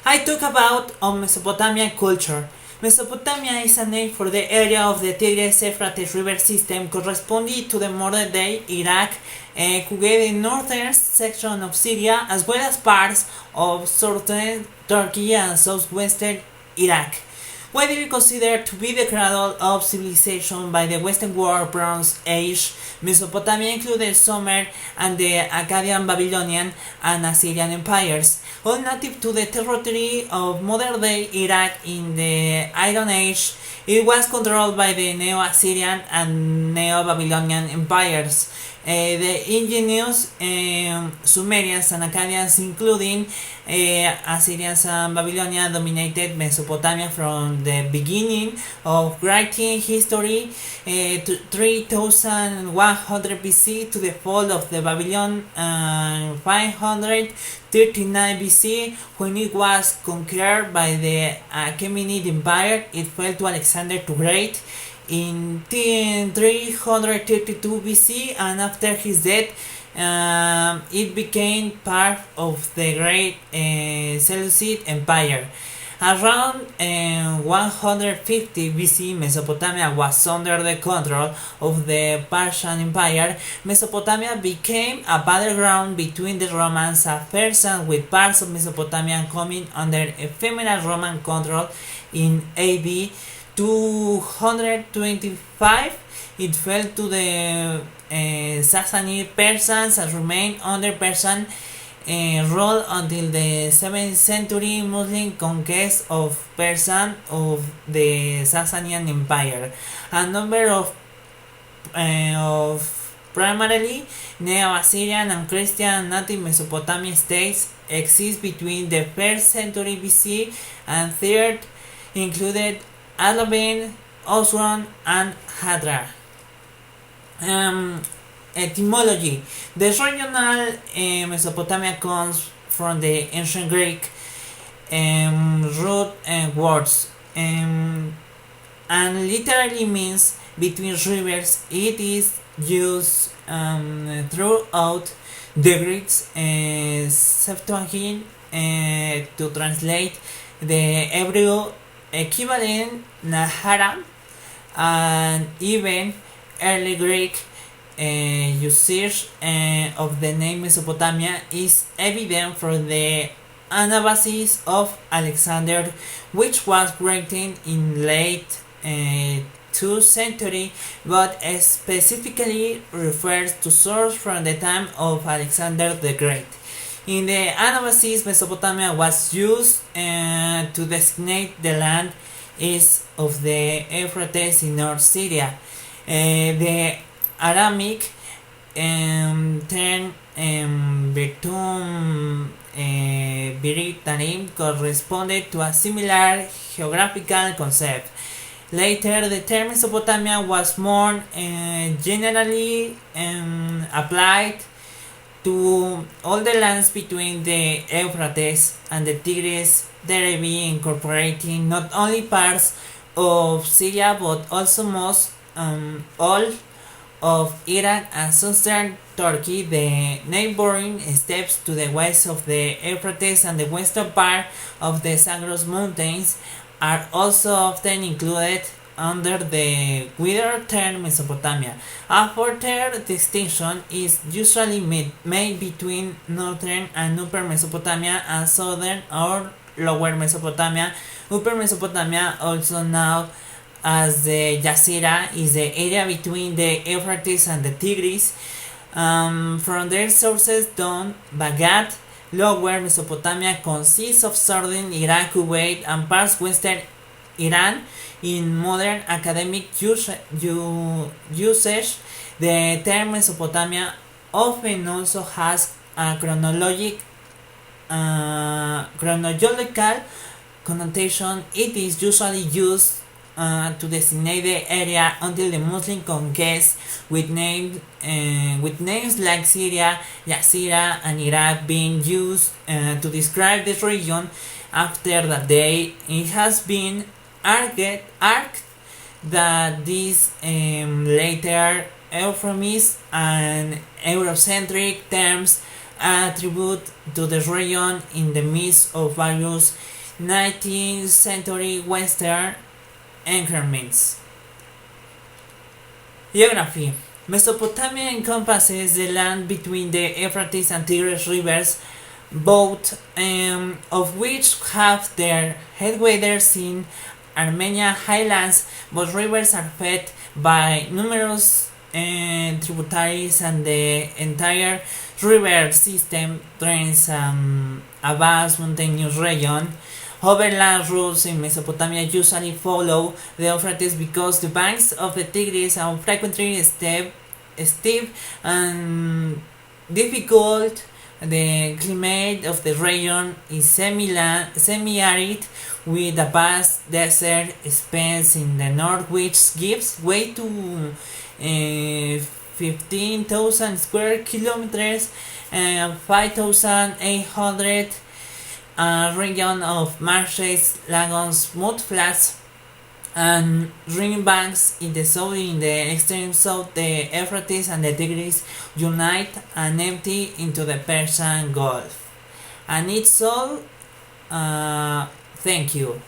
I talk about Mesopotamian culture. Mesopotamia is a name for the area of the Tigris-Euphrates river system corresponding to the modern-day Iraq, the northern section of Syria, as well as parts of southern Turkey and southwestern Iraq. Widely considered to be the cradle of civilization by the Western world Bronze Age, Mesopotamia included Sumer and the Akkadian, Babylonian, and Assyrian empires, all native to the territory of modern-day Iraq in the Iron Age. It was controlled by the Neo-Assyrian and Neo-Babylonian empires. The ingenious Sumerians and Akkadians, including Assyrians and Babylonians, dominated Mesopotamia from the beginning of writing history to 3100 BC to the fall of the Babylon 539 BC, when it was conquered by the Achaemenid Empire. It fell to Alexander the Great in 332 BC, and after his death it became part of the Great Seleucid Empire. Around 150 BC, Mesopotamia was under the control of the Persian Empire. Mesopotamia became a battleground between the Romans and Persians, with parts of Mesopotamia coming under ephemeral Roman control. In AD 225, it fell to the Sassanid Persians and remained under Persian rule until the 7th century Muslim conquest of Persian of the Sasanian Empire. A number of primarily Neo-Assyrian and Christian native Mesopotamian states exist between the 1st century BC and 3rd, included Alabin, Osran, and Hadra. Etymology. The regional Mesopotamia comes from the ancient Greek root words and literally means between rivers. It is used throughout the Greek Septuagint to translate the Hebrew equivalent Nahara, and even early Greek usage of the name Mesopotamia is evident from the Anabasis of Alexander, which was written in late 2nd century, but specifically refers to source from the time of Alexander the Great. In the Anabasis, Mesopotamia was used to designate the land east of the Euphrates in North Syria. The Aramic term Bertum Biritarim corresponded to a similar geographical concept. Later, the term Mesopotamia was more generally applied to all the lands between the Euphrates and the Tigris, thereby incorporating not only parts of Syria but also most all of Iraq and southern Turkey. The neighboring steppes to the west of the Euphrates and the western part of the Zagros Mountains are also often included under the wider term Mesopotamia. A further distinction is usually made between northern and upper Mesopotamia and southern or lower Mesopotamia. Upper Mesopotamia, also known as the Jazeera, is the area between the Euphrates and the Tigris. From their sources down Baghdad, lower Mesopotamia consists of southern Iraq, Kuwait, and parts western Iran. In modern academic usage, the term Mesopotamia often also has a chronological connotation. It is usually used to designate the area until the Muslim conquest, with names like Syria, Jazeera, and Iraq being used to describe the region. After that day, it has been argued that these later euphemisms and Eurocentric terms attribute to the region in the midst of various 19th century Western increments. Geography. Mesopotamia encompasses the land between the Euphrates and Tigris rivers, both of which have their headwaters in Armenian highlands. Both rivers are fed by numerous tributaries, and the entire river system drains a vast mountainous region. Overland routes in Mesopotamia usually follow the Euphrates because the banks of the Tigris are frequently steep and difficult. The climate of the region is semi-arid, with a vast desert space in the north, which gives way to 15,000 square kilometers and 5,800 region of marshes, lagoons, mud flats, and river banks in the south. In the extreme south, the Euphrates and the Tigris unite and empty into the Persian Gulf. And it's all. Thank you.